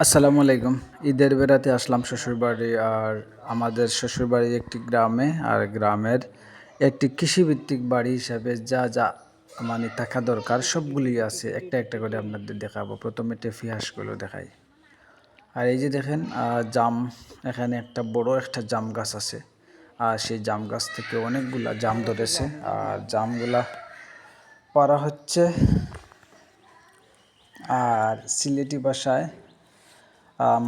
আসসালামু আলাইকুম। ঈদের বেড়াতে আসলাম শ্বশুরবাড়ি। আর আমাদের শ্বশুরবাড়ি একটি গ্রামে, আর গ্রামের একটি কৃষিভিত্তিক বাড়ি হিসাবে যা যা মানে থাকা দরকার সবগুলি আছে। একটা একটা করে আপনাদের দেখাবো। প্রথমে টেফি হাঁসগুলো দেখাই। আর এই যে দেখেন জাম, এখানে একটা বড় একটা জাম গাছ আছে। আর সেই জাম গাছ থেকে অনেকগুলা জাম ধরেছে। আর জামগুলা পাড়া হচ্ছে। আর সিলেটি ভাষায়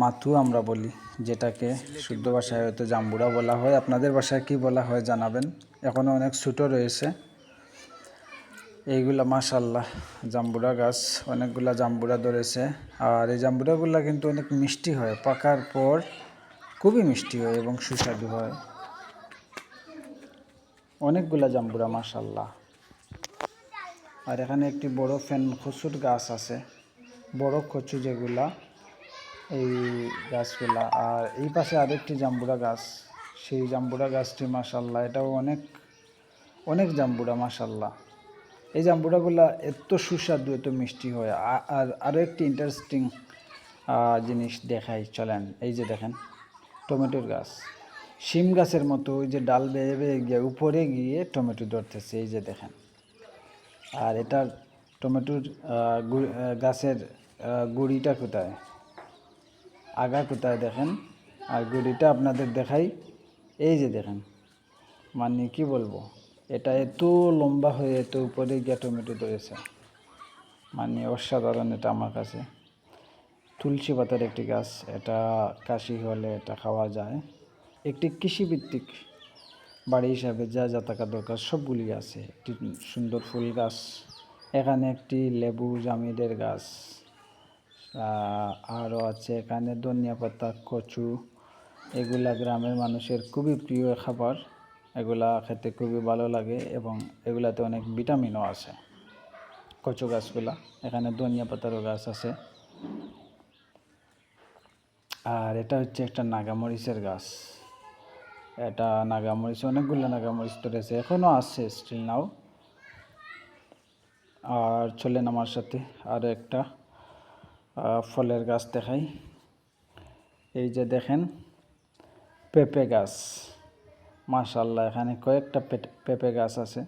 মাথু আমরা বলি, যেটাকে শুদ্ধ ভাষায় হয়তো জাম্বুরা বলা হয়। আপনাদের ভাষায় কি বলা হয় জানাবেন। এখনও অনেক ছোটো রয়েছে এইগুলা। মাশাল্লাহ, জাম্বুরা গাছ, অনেকগুলা জাম্বুরা ধরেছে। আর এই জাম্বুরাগুলা কিন্তু অনেক মিষ্টি হয়, পাকার পর খুবই মিষ্টি হয় এবং সুস্বাদু হয়। অনেকগুলা জাম্বুরা মাশাল্লাহ। আর এখানে একটি বড় ফেন কচুর গাছ আছে, বড় কচু যেগুলা, এই গাছগুলা। আর এই পাশে আরেকটি জাম্বুরা গাছ, সেই জাম্বুরা গাছটি মাশাল্লাহ, এটাও অনেক অনেক জাম্বুরা মাশাল্লাহ। এই জাম্বুরাগুলা এত সুস্বাদু, এত মিষ্টি হয়। আর আরও একটি ইন্টারেস্টিং জিনিস দেখাই, চলেন। এই যে দেখেন টমেটোর গাছ, শিম গাছের মতো ওই যে ডাল বেয়ে বেয়ে গিয়ে উপরে গিয়ে টমেটো ধরতেছে, এই যে দেখেন। আর এটার টমেটোর গাছের গুঁড়িটা কোথায়, আগা কোথায় দেখেন। আর গুড়িটা আপনাদের দেখাই, এই যে দেখেন। মানে কি বলবো, এটা এত লম্বা হয়ে এত উপরে গিয়ে টমেটো ধরেছে, মানে অসাধারণ এটা আমার কাছে। তুলসী পাতার একটি গাছ, এটা কাশি হলে এটা খাওয়া যায়। একটি কৃষিভিত্তিক বাড়ি হিসাবে যা যা থাকা দরকার সবগুলি আছে। একটি সুন্দর ফুল গাছ, এখানে একটি লেবু জামিদের গাছ, আরও আছে এখানে ধনিয়া পাতা, কচু। এগুলা গ্রামের মানুষের খুবই প্রিয় খাবার, এগুলা খেতে খুবই ভালো লাগে এবং এগুলাতে অনেক ভিটামিনও আছে কচু গাছগুলা। এখানে ধনিয়া পাতারও গাছ আছে। আর এটা হচ্ছে একটা নাগামরিচের গাছ, এটা নাগামরিচ, অনেকগুলো নাগামরিচ ধরেছে, এখনও আছে স্টিল নাও। আর চলেন আমার সাথে আরও একটা ফলের গাছ দেখাই। এই যে দেখেন পেঁপে গাছ, মাশাল্লাহ, এখানে কয়েকটা পেঁপে গাছ আছে,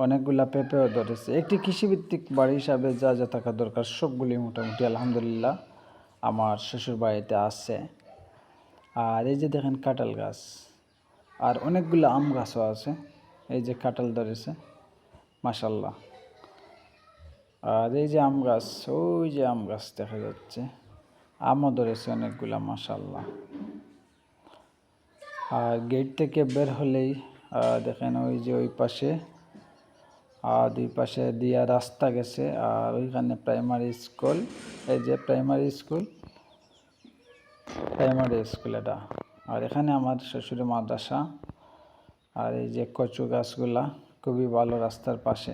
অনেকগুলা পেঁপেও ধরেছে। একটি কৃষিভিত্তিক বাড়ি হিসাবে যা যা থাকা দরকার সবগুলি মোটামুটি আলহামদুলিল্লাহ আমার শ্বশুর বাড়িতে আছে। আর এই যে দেখেন কাঁঠাল গাছ, আর অনেকগুলো আম গাছও আছে, এই যে কাঁঠাল ধরেছে মাশাল্লাহ। আর এই যে আম গাছ, ওই যে আম গাছ দেখা যাচ্ছে, আমও ধরেছে অনেকগুলা মাশাল্লাহ। আর গেট থেকে বের হলেই দেখেন ওই যে ওই পাশে দুই পাশে দিয়া রাস্তা গেছে, আর ওইখানে প্রাইমারি স্কুল, এই যে প্রাইমারি স্কুল এটা। আর এখানে আমার শ্বশুরের মাদ্রাসা। আর এই যে কচু গাছগুলা খুবই ভালো রাস্তার পাশে।